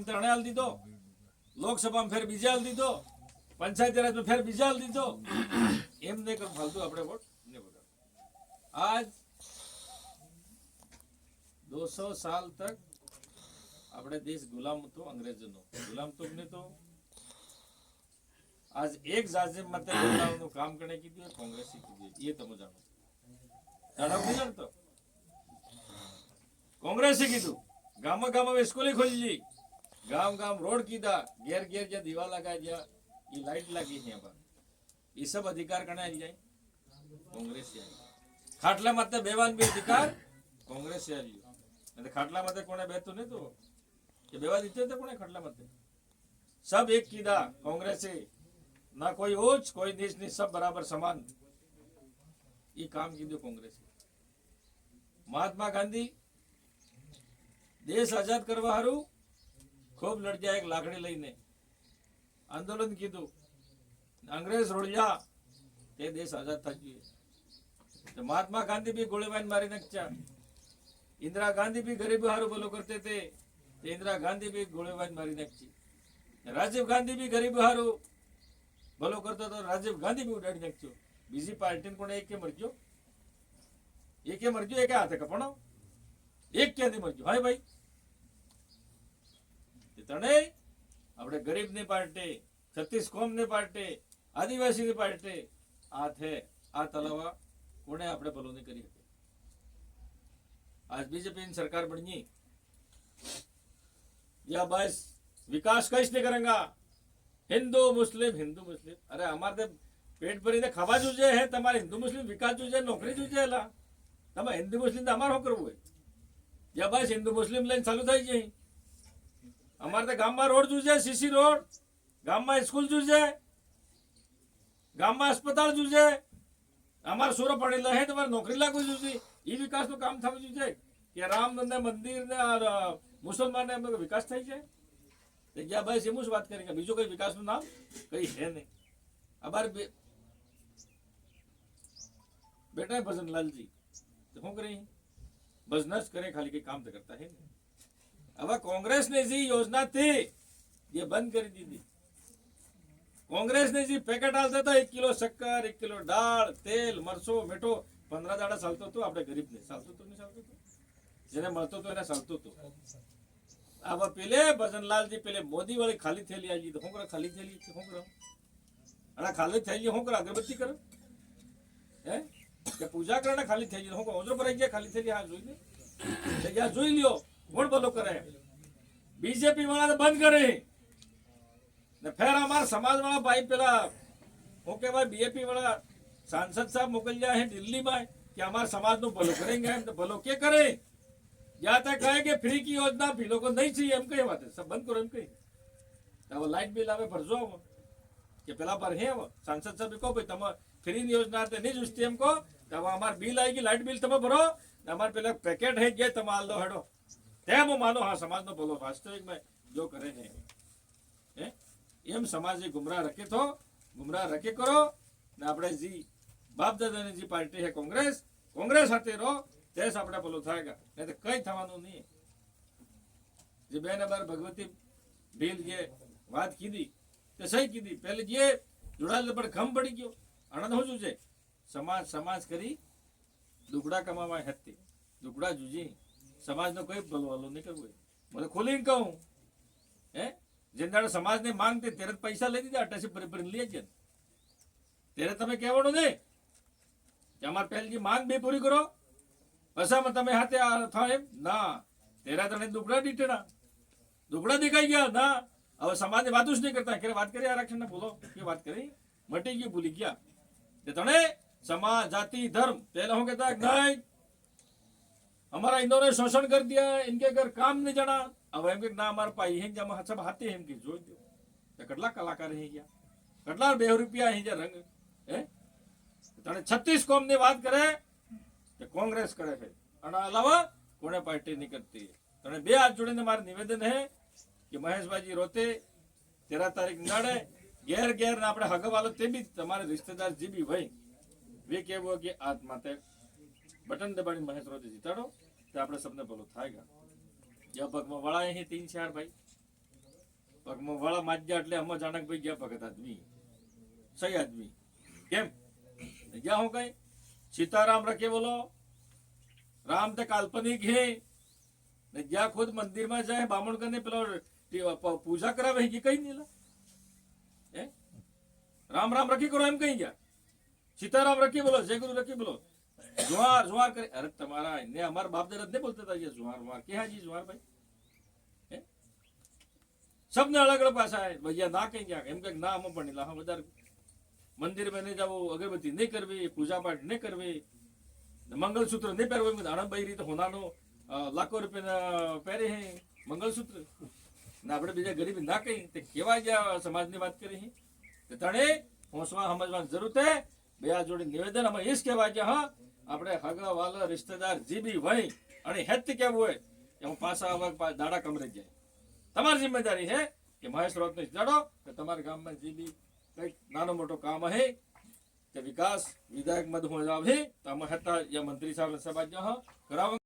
में तने हाल दीधो, लोकसभा में फिर बीजा हाल दीधो, पंचायती राज में फिर बीजा हाल दीधो। एम नहीं कर फालतू अपने वोट नहीं बोला। आज 200 साल तक अपने देश गुलाम तो अंग्रेजों गुलाम तो ने तो आज एक जाजे मत बदलाव काम करने की दियो कांग्रेस की दियो ये तमो जानो जानो नहीं जानतो कांग्रेस की दो गाम गाम में स्कूल खोली गाम गाम रोड कीधा घेर घेर जा दीवार लगा दिया ये लाइट लगी है पर ये सब अधिकार करने आ जाए कांग्रेस से आई खाटला मत बेवान भी अधिकार कांग्रेस से आई नहीं खाटला मत कोने बेतो नहीं तो ये बेवा दीते थे कोने खाटला मत सब एक कीधा कांग्रेस से ना कोई ऊंच कोई नीच नहीं सब बराबर समान ये काम कीधो कांग्रेस महात्मा गांधी देश आजाद करवा हारू खूब लड़जा एक लाकड़ी लईने आंदोलन कीधु अंग्रेज रोड़िया ते देश आजाद था जुए तो महात्मा गांधी भी गोलीबारी मारी नक्चा इंदिरा गांधी भी गरीब हारू बोलो करते थे तो इंदिरा गांधी भी गोलीबारी मारी नक्ची राजीव गांधी भी गरीब हारू भलो करता तो राजीव गांधी भी उड़ाड़ी नक्चो बीजी पार्टी ने कोने एक के मरजो एक हाथे कपड़ो एक क्या मरजो हाय भाई तने अपने गरीब ने पार्टी 36 कोम ने पार्टी आदिवासी ने पार्टी आ थे आ तलावा कोने अपने भलो नहीं करी हके आज बीजेपी सरकार बनी या बस विकास कैसे नहीं करेंगा हिंदू मुस्लिम अरे हमारे पेट भरी ने खावा जूझे है तमारे हिंदू मुस्लिम विकास जूझे नौकरी जूझे ला तब हिंदू मुस्लिम तो अमार हो करवू है या बस हिंदू मुस्लिम लाइन चालू थी जाए अमारे तो गाम में रोड जूझे सीसी रोड गाम में स्कूल जूझे गाम में अस्पताल जूझे अमार सूरो पड़ेला है तुम्हारे नौकरी लागू जूझी ये विकास तो काम था जूझे कि राम ने मंदिर ने और मुसलमान ने विकास थी जाए क्या भाई से मुझ बात करेंगे बीजो कोई विकास नाम कहीं है नहीं अबार बेटा है भजन लाल जी तो क्यों करें बिजनेस करें खाली के काम तो करता है नहीं अब कांग्रेस ने जी योजना थी ये बंद कर दी थी कांग्रेस ने जी पैकेट डालता था 1 किलो शक्कर 1 किलो दाल तेल मरसो मीठो 15 दाड़ा चालतो तो अपने गरीब ने चालतो तो नहीं चालतो तो जेने मरतो तो एने चालतो तो अब पेले भजनलाल जी पेले मोदी वाली खाली थैली आई तो होकरा खाली थैली होकरा अरे खाली थैली होकरा अगरबत्ती कर हैं के पूजा करना खाली थैली होकरा ओजरो पर गया खाली थैली हां जोई ने या जोई लियो कोण बोलो करे बीजेपी वाला तो बंद करे ने फिर हमारा समाज वाला भाई पेला ओके भाई बीजेपी वाला सांसद साहब मोकल जाए हैं दिल्ली में कि हमारे समाज नु भलो करेंगे हम तो भलो के करें या तक कहे कि फ्री की योजना भी लोगों को नहीं चाहिए हम कहीं बात है सब बंद करो हम कहीं तो वो लाइट बिल आवे भरजो हम कि पहला भर है वो सांसद साहब को भाई तुम फ्री योजना ते नहीं जुस्ती हमको तब हमार बिल आएगी लाइट बिल तुम भरो हमारे पहले पैकेट है ये तुम लो हटो ते वो मानो हाँ समाज में बोलो वास्तविक में जो करे हैं एम समाज गुमराह रखे तो गुमराह रखे करो ने આપણે जी बाप दादा जी पार्टी है कांग्रेस हाथे रहो देश આપણે બોલો થાયગા નહીં તો કઈ થવાનું નહીં જે બે નંબર ભગવતી ભીલ જે વાત કીધી તે સહી કીધી પહેલે જે જોડાયેલ પર ઘમ પડી ગયો આનંદ હું છે સમાજ કરી દુકડા કમાવા હતી દુકડા જુજી સમાજનો કોઈ ભલો વાલો નહીં કરવું મને ખોલીને કહું હે જેના સમાજને માંગતે ત્યારે પૈસા લઈ દીધા અટાસી ભરી લઈ જાય ત્યારે તમે કહેવાનું નહીં કે અમાર પહેલી માંગ બે પૂરી કરો પસામાં તમે હાથે થાય ના તેરા તને દુકડા દીટેના દુકડા દેખાઈ ગયા ના હવે સમાજની વાતો જ નહીં કરતા કે વાત કરી આરક્ષણ બોલો કે વાત કરી મટી ગયું ભૂલી ગયા તે તને समाज जाति धर्म पहले हो कहता नहीं हमारा इन्होंने शोषण कर दिया इनके घर काम नहीं जाना अब एम के ना हमारे पाई है जब सब हाथे हैं इनके जोड़ दो तो कटला कलाकार है क्या कटला 2 रुपया है जा रंग है तने 36 कौम ने बात करे तो कांग्रेस करे है और अलावा कोने पार्टी नहीं करती है तने बे हाथ जोड़े हमारा निवेदन है कि महेश भाई रोते 13 तारीख नाड़े घेर घेर ना अपने हग वालों ते भी तुम्हारे रिश्तेदार जी भी भाई वे केवो कि आत्माते बटन दबाड़ी महेश रोते जीताड़ो तो આપણે सबने बोलो थाएगा या पग में वड़ा है 3-4 भाई પગમાં વાળા માજ્યા એટલે અમે જાણક ભાઈ ગયા ભગત આદમી સહી આદમી કેમ ગયા હું કઈ सीताराम रखे बोलो राम तो काल्पनिक है ने ज्या खुद मंदिर में जाए बामण करने पेलो पूजा करावे है कहीं नहीं ला राम राम रखी करो एम कहीं गया सीताराम रखी बोलो जय गुरु रखी बोलो जुहार जुहार करे अरे तुम्हारा ने हमारे बाप दादा नहीं बोलते था ये जुहार जुहार क्या जी जुहार भाई सबने अलग अलग भाषा है भैया ना कहीं गया एम कहीं ना हम पण ला हम बदर मंदिर में नहीं जाओ अगरबत्ती नहीं करवी पूजा पाठ नहीं करवी मंगलसूत्र नहीं पहरवे आनंद भाई रीत होना लाखों रुपया पहरे हैं मंगलसूत्र ना આપણે બીજા ગરીબ ના કઈ તે કેવા ગયા સમાજની વાત કરી તે તણે હોંસવા સમજવાની જરૂર છે બે આ જોડે નિવેદન અમે ઈસ કહેવા ગયા હા આપણે હગા વાલા રિશ્તેદાર જે બી હોય અને હેત કેવું હોય કે હું પાછા આવા દાડા કમરે જાય તમારી જિમ્મેદારી છે કે મહેશ રોતને જાડો કે તમારા ગામમાં જે બી કંઈક નાનો મોટો કામ હે તે વિકાસ વિધાયક મત हो जावे तो हम हत्ता या मंत्री साहब सभा कराव